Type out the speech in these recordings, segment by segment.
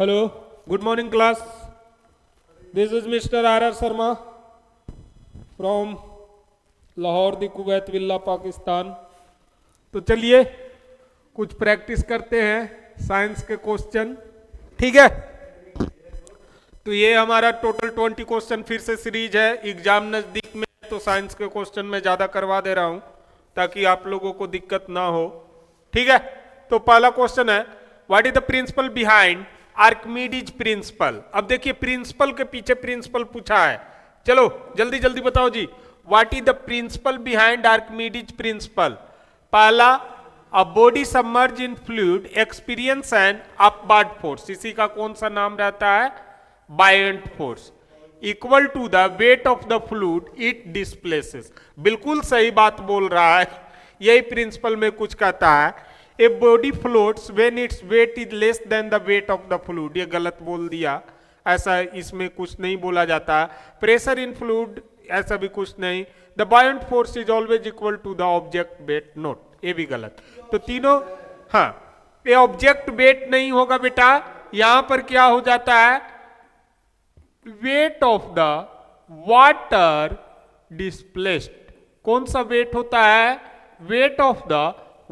Hello, good morning class. This is Mr. R.R. Sharma from Lahore the Kuwait villa Pakistan. तो चलिए कुछ practice करते हैं साइंस के क्वेश्चन, ठीक है। तो ये हमारा टोटल 20 क्वेश्चन फिर से सीरीज है। एग्जाम नजदीक में है तो साइंस के क्वेश्चन में ज्यादा करवा दे रहा हूं ताकि आप लोगों को दिक्कत ना हो, ठीक है। तो पहला क्वेश्चन है, what is the principle behind Archimedes principal. अब देखिए प्रिंसिपल के पीछे प्रिंसिपल पूछा है, चलो जल्दी जल्दी बताओ जी। What is the principle behind Archimedes principle. पहला, a body submerge in fluid experience an upward force, इसी का कौन सा नाम रहता है, buoyant force, equal to the weight of the fluid it displaces. बिल्कुल सही बात बोल रहा है, यही प्रिंसिपल में कुछ कहता है। A body floats when its weight is less than the weight of the fluid, ये गलत बोल दिया, ऐसा इसमें कुछ नहीं बोला जाता। प्रेशर इन फ्लूइड, ऐसा भी कुछ नहीं। The buoyant force is always equal to the object weight, note, ये भी गलत। तो तीनों, हाँ, ये ऑब्जेक्ट वेट नहीं होगा बेटा, यहां पर क्या हो जाता है, weight of the water displaced. कौन सा वेट होता है, weight of the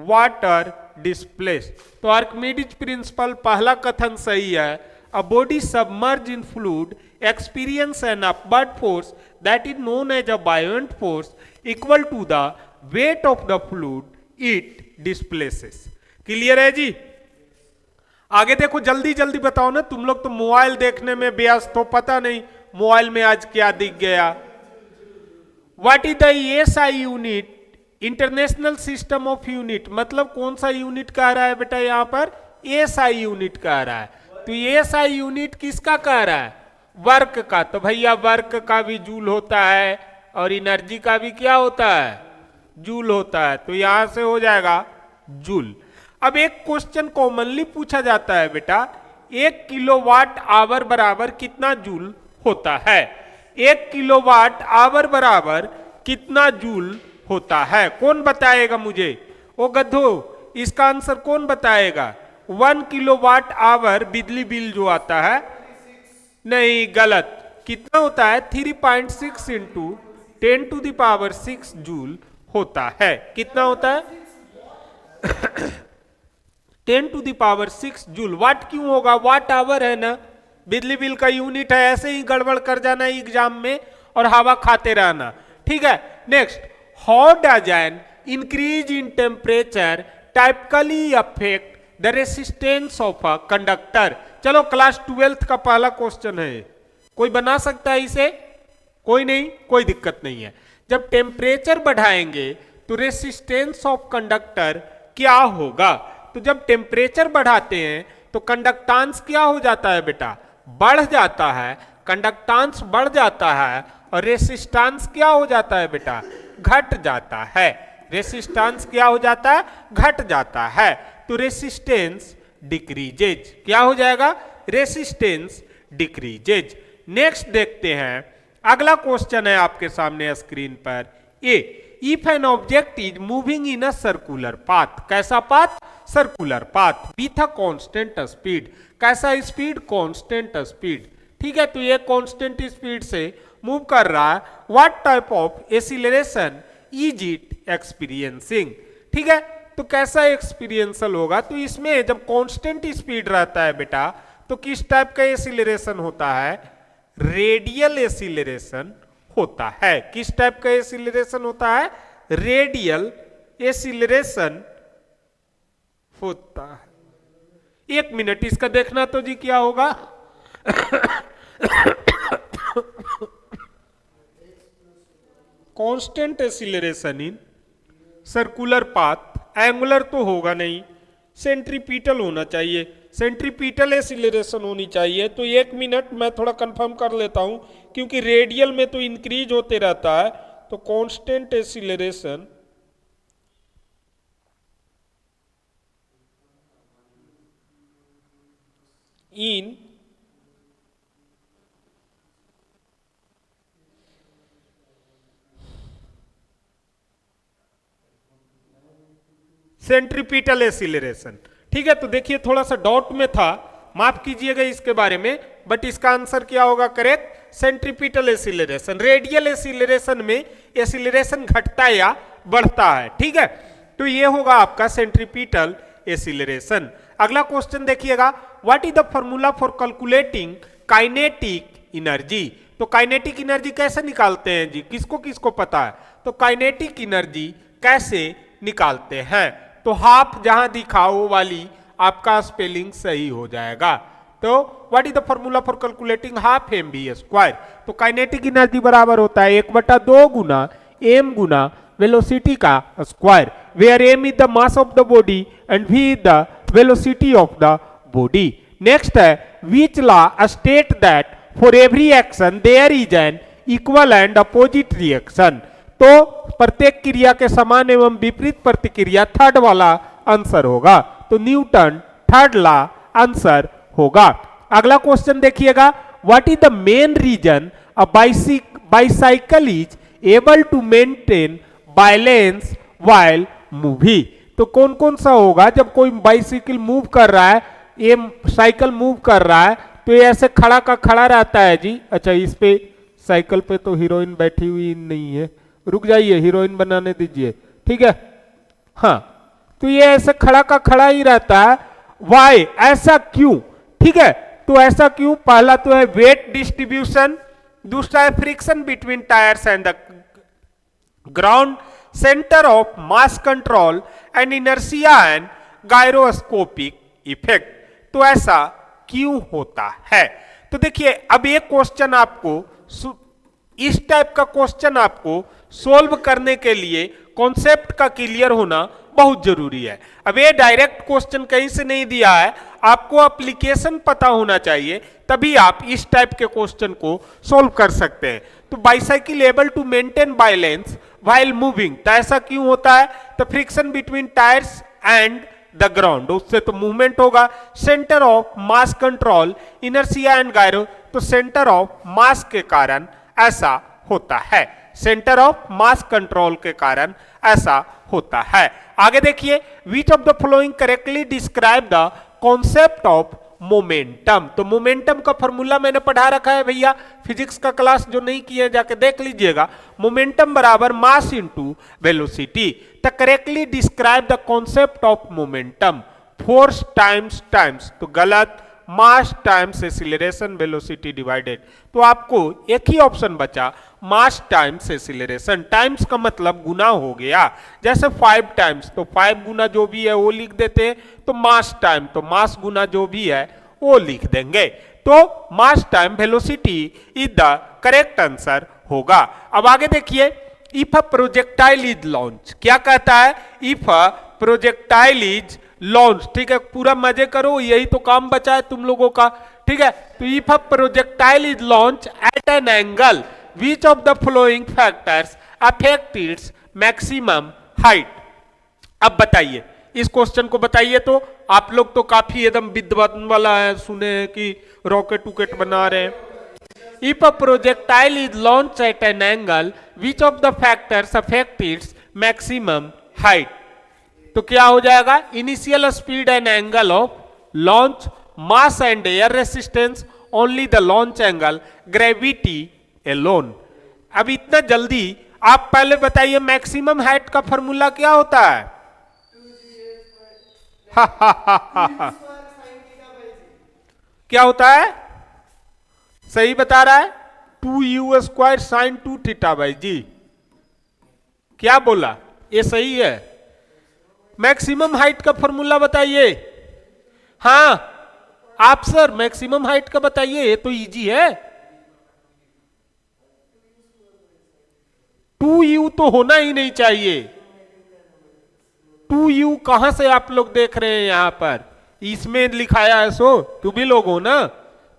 water displaced. तो आर्किमिडीज प्रिंसिपल पहला कथन सही है। A body submerge in fluid experience an upward force that is known as a buoyant force equal to the weight of the fluid it displaces. Clear है जी। आगे देखो, जल्दी जल्दी बताओ ना, तुम लोग तो मोबाइल देखने में व्यस्त हो, पता नहीं मोबाइल में आज क्या दिख गया। What is the ASI unit, international system of unit, मतलब कौन सा यूनिट कह रहा है बेटा, यहां पर एएसआई यूनिट कह रहा है। तो एएसआई यूनिट किसका कह रहा है, वर्क का। तो भैया वर्क का भी जूल होता है और एनर्जी का भी क्या होता है, जूल होता है। तो यहां से हो जाएगा जूल। अब एक क्वेश्चन कॉमनली पूछा जाता है बेटा, 1 किलोवाट आवर बराबर कितना जूल होता है। 1 किलोवाट आवर बराबर कितना जूल होता है, कौन बताएगा मुझे, ओ गधो, इसका आंसर कौन बताएगा। 1 किलोवाट आवर बिजली बिल जो आता है, नहीं गलत, कितना होता है, 3.6 इंटू 10⁶ जूल होता है। कितना होता है 10⁶ जूल। वाट क्यों होगा, वाट आवर है ना, बिजली बिल का यूनिट है, ऐसे ही गड़बड़ कर जाना एग्जाम में और हवा खाते रहना, ठीक है। Next, how does an increase in temperature typically affect the resistance of a conductor. चलो क्लास 12th का पहला क्वेश्चन है, कोई बना सकता है इसे, कोई नहीं, कोई दिक्कत नहीं है। जब टेम्परेचर बढ़ाएंगे तो रेसिस्टेंस ऑफ कंडक्टर क्या होगा। तो जब टेम्परेचर बढ़ाते हैं तो कंडक्टांस क्या हो जाता है बेटा, बढ़ जाता है, कंडक्टांस बढ़ जाता है, और रेसिस्टेंस क्या हो जाता है बेटा, घट जाता है। रेसिस्टेंस क्या हो जाता है, घट जाता है। तो रेसिस्टेंस डिक्रीजेज, क्या हो जाएगा, रेसिस्टेंस डिक्रीजेज। नेक्स्ट देखते हैं, अगला क्वेश्चन है आपके सामने स्क्रीन पर। A, if an object is moving in a circular path, कैसा path, circular path, with a constant speed, कैसा स्पीड, कांस्टेंट स्पीड, ठीक है। तो ये कांस्टेंट स्पीड से मूव कर रहा है। What type of acceleration is it experiencing, ठीक है। तो कैसा एक्सपीरियंसल होगा, तो इसमें जब कांस्टेंट स्पीड रहता है बेटा तो किस टाइप का एक्सीलरेशन होता है, रेडियल एक्सीलरेशन होता है। किस टाइप का एक्सीलरेशन होता है, रेडियल एक्सीलरेशन होता है। 1 मिनट इसका देखना तो जी क्या होगा constant acceleration in circular path, angular तो होगा नहीं, सेंट्रीपिटल होना चाहिए, सेंट्रीपिटल एक्सीलरेशन होनी चाहिए। तो 1 मिनट मैं थोड़ा कंफर्म कर लेता हूं, क्योंकि रेडियल में तो इंक्रीज होते रहता है। तो कांस्टेंट एक्सीलरेशन इन सेंट्रीपिटल एक्सीलरेशन, ठीक है। तो देखिए थोड़ा सा डाउट में था, माफ कीजिएगा इसके बारे में, बट इसका आंसर क्या होगा correct, centripetal acceleration. Radial acceleration में एसिलरेशन घटता या बढ़ता है, ठीक है, तो ये होगा आपका सेंट्रीपिटल एसिलरेशन। अगला क्वेश्चन देखिएगा, what is the formula for calculating kinetic energy. तो काइनेटिक एनर्जी कैसे निकालते हैं जी, किसको किसको पता है, तो काइनेटिक एनर्जी कैसे निकालते हैं, तो हाफ जहां दिखा वो वाली आपका स्पेलिंग सही हो जाएगा। तो what is the formula for calculating half m v square, तो काइनेटिक एनर्जी बराबर होता है 1/2 गुना एम गुना वेलोसिटी का square, where m is the mass of the body and v is the velocity of the body. Next है, which law state that for every action there is an equal and opposite reaction, तो प्रत्येक क्रिया के समान एवं विपरीत प्रतिक्रिया, third वाला आंसर होगा, तो न्यूटन थर्ड लॉ आंसर होगा। अगला क्वेश्चन देखिएगा, what is the main reason a bicycle is able to maintain balance while moving, तो कौन कौन सा होगा जब कोई बाइसिकल मूव कर रहा है, ये साइकिल मूव कर रहा है तो ये ऐसे खड़ा का खड़ा रहता है जी। अच्छा, इस पे साइकिल पे तो हीरोइन बैठी हुई नहीं है, रुक जाइए हीरोइन बनाने दीजिए, ठीक है, हाँ, तो ये ऐसे खड़ा का खड़ा ही रहता है, वाई, ऐसा क्यों, ठीक है, तो ऐसा क्यों, पहला तो है वेट डिस्ट्रीब्यूशन, दूसरा है friction between tyres and the ground, centre of mass control and inertia and gyroscopic effect, तो ऐसा क्यों होता है। तो देखिए अब एक क्वेश्चन आपको, इस टाइप का क्वेश्चन आपको सोल्व करने के लिए कॉन्सेप्ट का क्लियर होना बहुत जरूरी है। अब ये डायरेक्ट क्वेश्चन कहीं से नहीं दिया है, आपको एप्लीकेशन पता होना चाहिए, तभी आप इस टाइप के क्वेश्चन को सोल्व कर सकते हैं। तो bicycle able to maintain balance while moving, तो ऐसा क्यों होता है, तो friction between tyres and the ground, उससे तो मूवमेंट होगा। Centre of mass control, inertia and gyro, तो सेंटर ऑफ मास के कारण ऐसा होता है, सेंटर ऑफ मास कंट्रोल के कारण ऐसा होता है। आगे देखिए, विच of the following correctly describe the concept of momentum, तो मोमेंटम का फॉर्मूला मैंने पढ़ा रखा है भैया, फिजिक्स का क्लास जो नहीं किए जाके देख लीजिएगा। मोमेंटम बराबर mass into velocity, the correctly describe the concept of momentum, force times times, तो गलत, मास टाइम्स एक्सीलरेशन वेलोसिटी डिवाइडेड, तो आपको एक ही ऑप्शन बचा, मास टाइम्स एक्सीलरेशन, टाइम्स का मतलब गुना हो गया, जैसे 5 टाइम्स, तो 5 गुना जो भी है वो लिख देते हैं, तो मास टाइम, तो मास गुना जो भी है वो लिख देंगे, तो मास time velocity is the correct answer होगा। अब आगे देखिए, if a projectile is launch, क्या कहता है, if a projectile is launch, ठीक है, पूरा मजे करो, यही तो काम बचा है तुम लोगों का, ठीक है, तो if a projectile is launch at an angle, which of the following factors affect its maximum height। अब बताइए, इस क्वेश्चन को बताइए, तो आप लोग तो काफी एकदम विद्वान वाला है, सुने हैं कि रॉकेट उकेट बना रहे हैं। If a projectile is launch at an angle, which of the factors affect its maximum height, तो क्या हो जाएगा, initial speed and angle of launch, mass and air resistance, only the launch angle, gravity alone. अब इतना जल्दी आप पहले बताइए मैक्सिमम हाइट का फॉर्मूला क्या होता है। क्या होता है, सही बता रहा है, 2u square sine 2 theta by g, क्या बोला, ये सही है। मैक्सिमम हाइट का फॉर्मूला बताइए, हाँ आप सर मैक्सिमम हाइट का बताइए, ये तो इजी है, 2u तो होना ही नहीं चाहिए, 2u कहां से आप लोग देख रहे हैं, यहां पर इसमें लिखाया है, सो तुम भी लोग हो ना,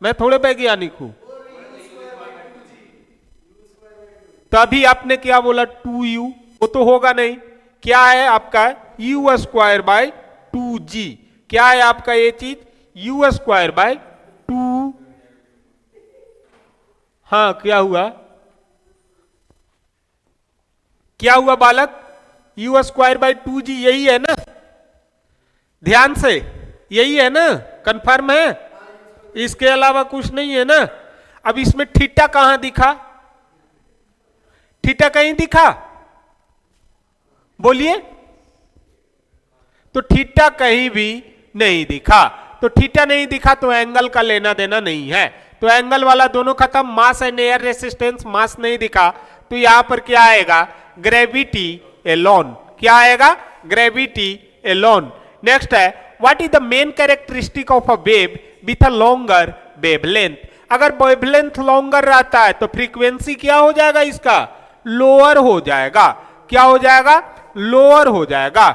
मैं थोड़े वैज्ञानिक हूं। तभी आपने क्या बोला 2u, वो तो होगा नहीं, क्या है आपका u स्क्वायर बाय 2g, क्या है आपका ये चीज u स्क्वायर बाय 2, हाँ क्या हुआ, क्या हुआ बालक, u स्क्वायर बाय 2g, यही है ना, ध्यान से यही है ना, कंफर्म है, इसके अलावा कुछ नहीं है ना। अब इसमें थीटा कहां दिखा, थीटा कहीं दिखा, बोलिए। तो थीटा कहीं भी नहीं दिखा, तो थीटा नहीं दिखा तो एंगल का लेना देना नहीं है, तो एंगल वाला दोनों खत्म। मास एंड एयर रेसिस्टेंस, मास नहीं दिखा तो यहां पर क्या आएगा, ग्रेविटी एलोन। क्या आएगा, ग्रेविटी एलोन। नेक्स्ट है, what is the main characteristic of a wave with a longer wavelength. अगर वेवलेंथ लॉन्गर रहता है तो फ्रीक्वेंसी क्या हो जाएगा, इसका लोअर हो जाएगा। क्या हो जाएगा, लोअर हो जाएगा।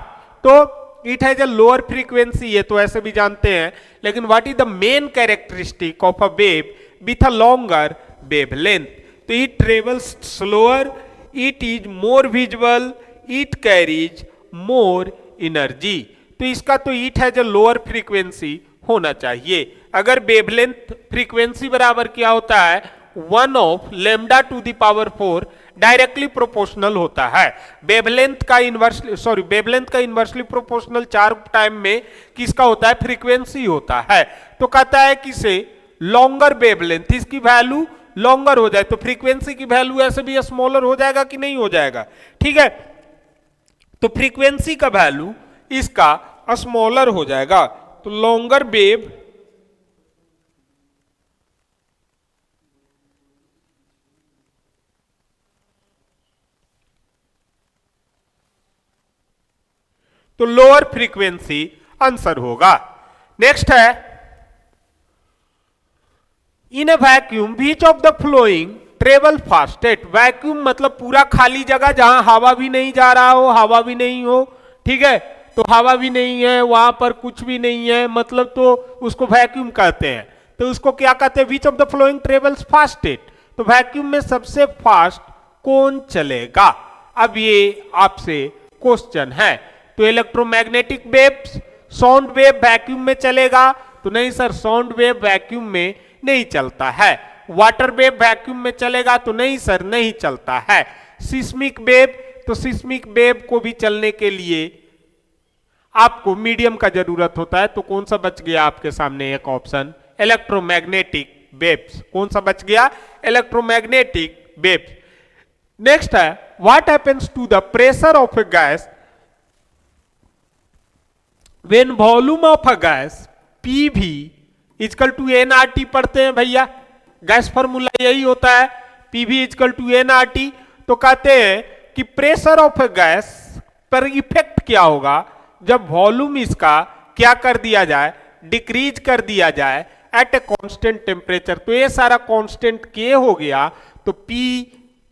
तो it has a lower frequency, ये तो ऐसे भी जानते हैं, लेकिन what is the main characteristic of a wave with a longer wavelength. तो it travels slower, it is more visual, it carries more energy. तो इसका तो it has a lower frequency होना चाहिए। अगर वेवलेंथ फ्रीक्वेंसी बराबर क्या होता है, 1 of lambda two the power 4, directly proportional होता है। वेवलेंथ का इनवर्सली प्रोपोर्शनल 4 टाइम में किसका होता है, फ्रीक्वेंसी होता है। तो कहता है कि से लॉन्गर वेवलेंथ, इसकी वैल्यू लॉन्गर हो जाए तो फ्रीक्वेंसी की वैल्यू ऐसे भी स्मॉलर हो जाएगा कि नहीं हो जाएगा, ठीक है। तो फ्रीक्वेंसी का वैल्यू इसका स्मॉलर हो जाएगा। तो लॉन्गर वेव तो लोअर फ्रीक्वेंसी आंसर होगा। नेक्स्ट है, in a vacuum which of the following travel fastest. Vacuum मतलब पूरा खाली जगह जहां हवा भी नहीं जा रहा हो, हवा भी नहीं हो, ठीक है। तो हवा भी नहीं है, वहां पर कुछ भी नहीं है, मतलब तो उसको वैक्यूम कहते हैं। तो उसको क्या कहते हैं, which of the flowing travels fastest. तो वैक्यूम में सबसे फास्ट कौन चलेगा। अब ये आपसे क्वेश्चन है। तो electromagnetic waves, sound wave vacuum में चलेगा, तो नहीं सर, साउंड वेव वैक्यूम में नहीं चलता है। वाटर वेव वैक्यूम में चलेगा, तो नहीं सर, नहीं चलता है। सिस्मिक वेव, तो सिस्मिक वेव को भी चलने के लिए आपको मीडियम का जरूरत होता है। तो कौन सा बच गया आपके सामने एक ऑप्शन, इलेक्ट्रोमैग्नेटिक वेव्स। कौन सा बच गया, इलेक्ट्रोमैग्नेटिक वेव्स। नेक्स्ट है, what happens to the pressure of a gas when volume of a gas PV is equal to nRT पढ़ते हैं भैया, गैस फॉर्मूला यही होता है, PV इजकल टू nRT। तो कहते हैं कि प्रेशर ऑफ ए गैस पर इफेक्ट क्या होगा जब वॉल्यूम इसका क्या कर दिया जाए, डिक्रीज कर दिया जाए एट ए कांस्टेंट टेम्परेचर। तो ये सारा कांस्टेंट K हो गया, तो P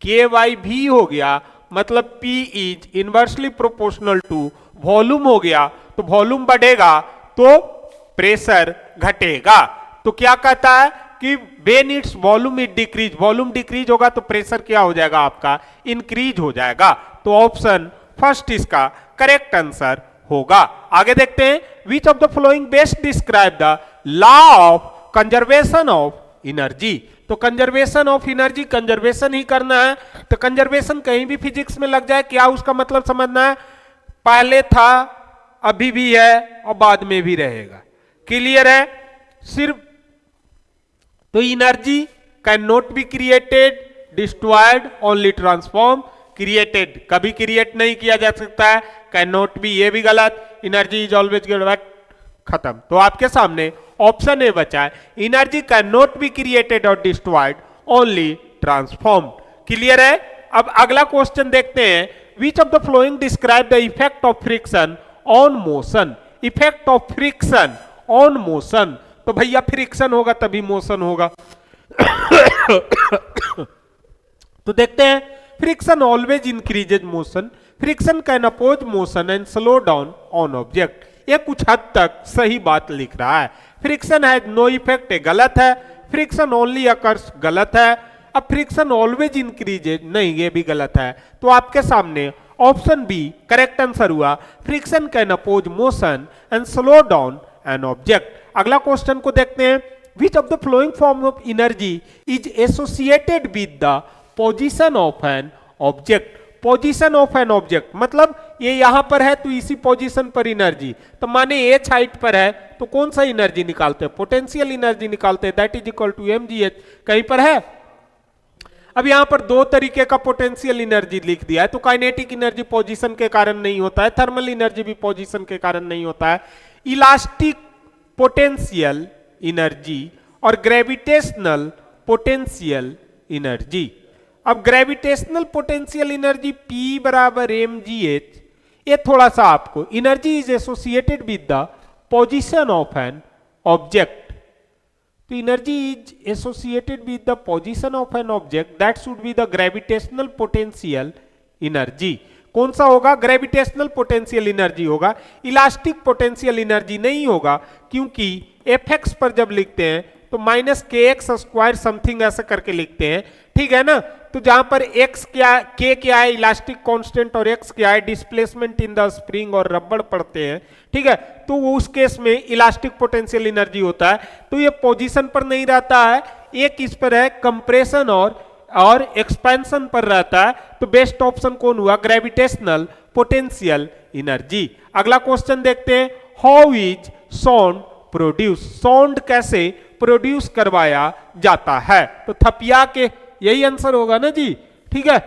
KY भी हो गया, मतलब P is inversely proportional to volume हो गया। तो वॉल्यूम बढ़ेगा तो प्रेशर घटेगा। तो क्या कहता है कि when its volume it decrease, volume decrease होगा तो प्रेशर क्या हो जाएगा आपका, इंक्रीज हो जाएगा। तो ऑप्शन फर्स्ट इसका करेक्ट आंसर होगा। आगे देखते हैं, which of the flowing best describe the law of conservation of energy. तो कंजर्वेशन ऑफ एनर्जी, कंजर्वेशन ही करना है। तो कंजर्वेशन कहीं भी फिजिक्स में लग जाए, क्या उसका मतलब समझना है, पहले था, अभी भी है और बाद में भी रहेगा। क्लियर है। सिर्फ तो energy can not be created, destroyed, only transform. Created कभी क्रिएट नहीं किया जा सकता है, कैन नॉट बी, ये भी गलत। एनर्जी इज ऑलवेज गिवन, खत्म। तो आपके सामने ऑप्शन ए बचा है, energy can not be created और डिस्ट्रॉयड, ओनली ट्रांसफॉर्म। क्लियर है। अब अगला क्वेश्चन देखते हैं, which of the flowing describe the effect of friction on motion. Effect of friction on motion, तो भैया फ्रिक्शन होगा तभी मोशन होगा। तो देखते हैं, friction always increases motion, friction can oppose motion and slow down on object. ये कुछ हद तक सही बात लिख रहा है। फ्रिक्शन हैज नो इफेक्ट, गलत है। फ्रिक्शन ओनली अकर्स, गलत है। अब फ्रिक्शन ऑलवेज इंक्रीजेज, नहीं, ये भी गलत है। तो आपके सामने ऑप्शन बी करेक्ट आंसर हुआ, friction can oppose motion and slow down an object. अगला क्वेश्चन को देखते हैं, which of the following form of energy is associated with the position of an object. Position of an object मतलब ये यहां पर है तो इसी पोजीशन पर एनर्जी, तो माने एच हाइट पर है तो कौन सा एनर्जी निकालते हैं, पोटेंशियल एनर्जी निकालते हैं, that is equal to mgh। कहीं पर है? अब यहां पर दो तरीके का पोटेंशियल एनर्जी लिख दिया है, तो काइनेटिक एनर्जी पोजीशन के कारण नहीं होता है, थर्मल एनर्जी भी पोजीशन के कारण नहीं होता है। इलास्टिक पोटेंशियल एनर्जी और ग्रेविटेशनल पोटेंशियल एनर्जी। अब ग्रेविटेशनल पोटेंशियल एनर्जी P बराबर mgh, ये थोड़ा सा आपको, energy is associated with the position of an object, तो energy is associated with the position of an object, that should be the gravitational potential energy. कौन सा होगा? ग्रेविटेशनल पोटेंशियल एनर्जी होगा, इलास्टिक पोटेंशियल एनर्जी नहीं होगा, क्योंकि Fx पर जब लिखते हैं तो माइनस के एक्स स्क्वायर समथिंग ऐसा करके लिखते हैं, ठीक है ना। तो जहां पर x क्या, k क्या है इलास्टिक कांस्टेंट और x क्या है डिस्प्लेसमेंट इन द स्प्रिंग और रबड़ पढ़ते हैं, ठीक है, तो वो उस केस में इलास्टिक पोटेंशियल एनर्जी होता है। तो ये पोजीशन पर नहीं रहता है, एक इस पर है कंप्रेशन और एक्सपेंशन पर रहता है, तो बेस्ट ऑप्शन कौन हुआ? Gravitational potential energy. अगला क्वेश्चन देखते हैं, how is sound produce, sound कैसे प्रोड्यूस करवाया जाता है? तो थपिया के, यही आंसर होगा ना जी, ठीक है।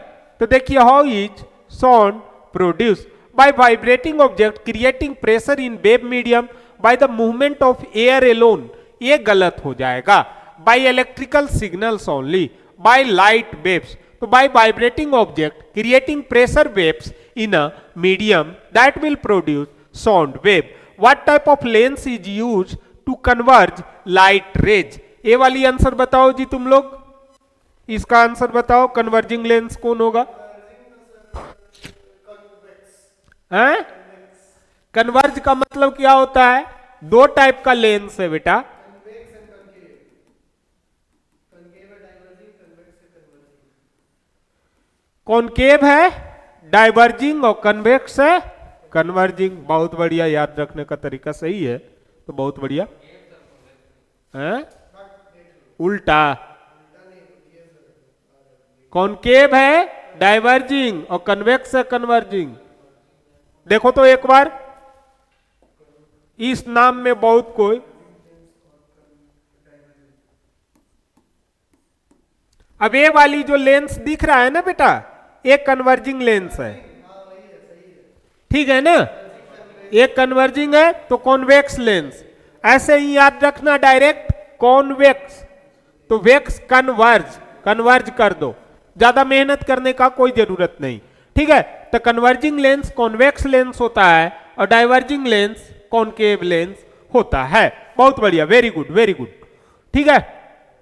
तो देखिए, how is sound produce by vibrating object creating pressure in wave medium by the movement of air alone, ये गलत हो जाएगा। By electrical signals only, by light waves, तो by vibrating object creating pressure waves in a medium that will produce sound wave. What type of lens is used to converge light rays? ये वाली answer बताओ जी तुम लोग, इसका answer बताओ, converging lens कौन होगा? हैं? कन्वर्ज का मतलब क्या होता है? दो टाइप का लेंस है बेटा, कॉनकेव है, डाइवर्जिंग, और कन्वेक्स है कन्वर्जिंग। बहुत बढ़िया, याद रखने का तरीका सही है, तो बहुत बढ़िया। हैं? उल्टा, कॉनकेव है डाइवर्जिंग और कन्वेक्स है कन्वर्जिंग। देखो तो एक बार, इस नाम में बहुत कोई, अब ये वाली जो लेंस दिख रहा है ना बेटा, एक कन्वर्जिंग लेंस है, ठीक है ना, एक कन्वर्जिंग है तो कॉन्वेक्स लेंस। ऐसे ही याद रखना, डायरेक्ट कॉन्वेक्स तो वेक्स कन्वर्ज, कन्वर्ज कर दो, ज्यादा मेहनत करने का कोई जरूरत नहीं, ठीक है। तो कन्वर्जिंग लेंस कॉन्वेक्स लेंस होता है और डाइवर्जिंग लेंस कॉनकेव लेंस होता है। बहुत बढ़िया, वेरी गुड वेरी गुड, ठीक है।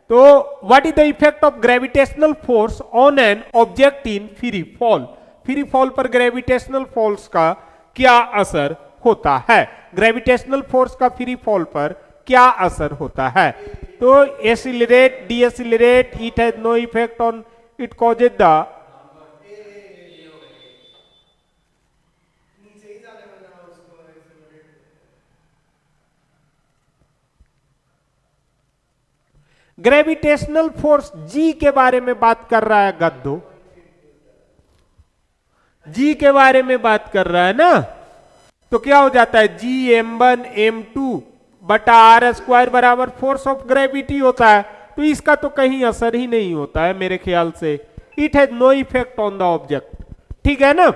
तो what is the effect of gravitational force on an object in free fall? Free fall पर ग्रेविटेशनल फोर्स का क्या असर होता है? ग्रेविटेशनल फोर्स का फ्री फॉल पर क्या असर होता है? तो accelerate, decelerate, it has no effect on, it causes the, gravitational force g के बारे में बात कर रहा है गद्दो, जी के बारे में बात कर रहा है ना, तो क्या हो जाता है? जी m1 m2 बटा आर स्क्वायर बराबर फोर्स ऑफ ग्रेविटी होता है। तो इसका तो कहीं असर ही नहीं होता है मेरे ख्याल से, it has no effect on the object, ठीक है ना।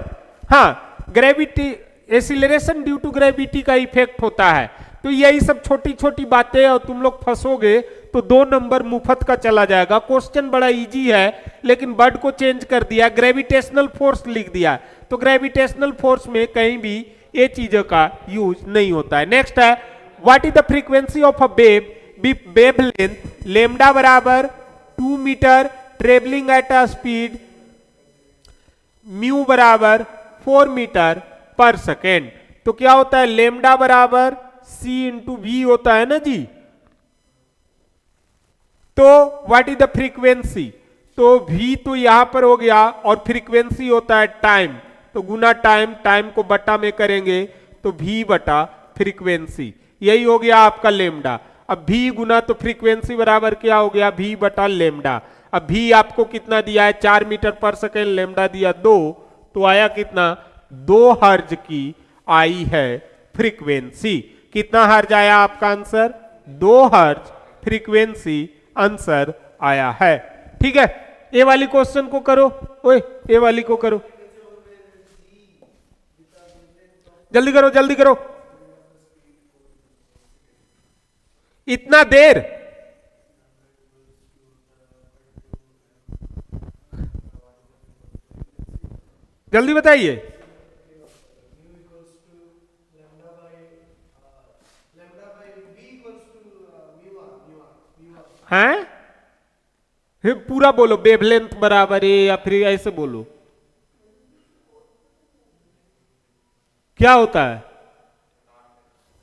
हाँ, gravity, acceleration due to gravity का इफेक्ट होता है। तो यही सब छोटी छोटी बातें, और तुम लोग फंसोगे तो 2 नंबर मुफ्त का चला जाएगा। क्वेश्चन बड़ा इजी है, लेकिन वर्ड को चेंज कर दिया, ग्रेविटेशनल फोर्स लिख दिया, तो ग्रेविटेशनल फोर्स में कहीं भी ये चीजों का यूज नहीं होता है। नेक्स्ट है, what is the frequency of a wave with wavelength lambda बराबर 2 metre travelling at a speed mu बराबर 4 मीटर पर सेकेंड? तो क्या होता है? लेमडा बराबर c इंटू वी होता है ना जी। तो व्हाट इज द फ्रीक्वेंसी? तो v तो यहां पर हो गया, और फ्रीक्वेंसी होता है टाइम, तो गुना टाइम, टाइम को बटा में करेंगे तो v बटा फ्रीक्वेंसी, यही हो गया आपका लेमडा। अब v गुना तो फ्रीक्वेंसी बराबर क्या हो गया? v बटा लेमडा। अब v आपको कितना दिया है? 4 मीटर पर सेकेंड, लेमडा दिया 2, तो आया कितना? 2 हर्ज की आई है फ्रीक्वेंसी। कितना हर्ज आया आपका आंसर? 2 हर्ज फ्रीक्वेंसी आंसर आया है। ठीक है, ए वाली क्वेश्चन को करो। ओए ए वाली को करो, जल्दी करो जल्दी करो। इतना देर? जल्दी बताइए। हैं? पूरा बोलो, वेवलेंथ बराबर है या फिर ऐसे बोलो, क्या होता है?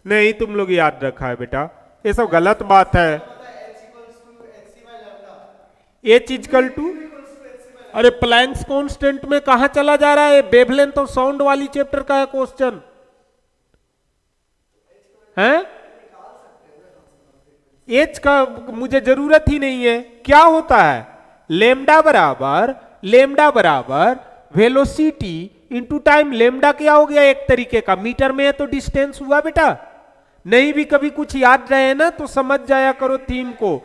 नहीं, तुम लोग याद रखा है बेटा, ये सब गलत बात है। एच इजकल टू, अरे प्लैंक्स कांस्टेंट में कहां चला जा रहा है? वेवलेंथ ऑफ साउंड वाली चैप्टर का है क्वेश्चन है। एच का मुझे जरूरत ही नहीं है। क्या होता है? लेमडा बराबर वेलोसिटी इंटू टाइम। लेमडा क्या हो गया? एक तरीके का, मीटर में है तो डिस्टेंस हुआ बेटा। नहीं भी कभी कुछ याद रहे ना तो समझ जाया करो थीम को।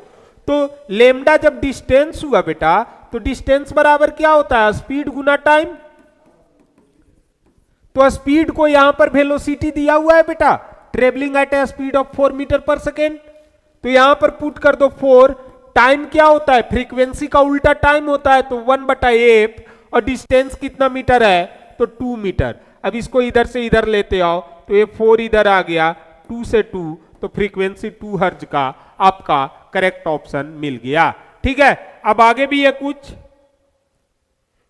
तो लेमडा जब डिस्टेंस हुआ बेटा, तो डिस्टेंस बराबर क्या होता है? स्पीड गुना टाइम। तो स्पीड को यहां पर वेलोसिटी दिया हुआ है बेटा, travelling at a speed of 4 metre per second. तो यहां पर पुट कर दो 4। टाइम क्या होता है? फ्रीक्वेंसी का उल्टा टाइम होता है, तो 1/8। और डिस्टेंस कितना मीटर है? तो 2 मीटर। अब इसको इधर से इधर लेते आओ, तो ये 4 इधर आ गया, 2 से 2, तो फ्रीक्वेंसी 2 हर्ज का आपका करेक्ट ऑप्शन मिल गया। ठीक है, अब आगे भी है कुछ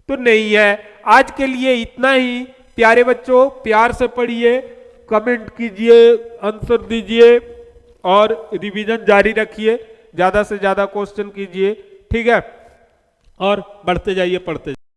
तो नहीं है। आज के लिए इतना ही। प्यारे बच्चों, प्यार से पढ़िए, कमेंट कीजिए, आंसर दीजिए और रिवीजन जारी रखिए। ज्यादा से ज्यादा क्वेश्चन कीजिए, ठीक है, और बढ़ते जाइए, पढ़ते जाइए।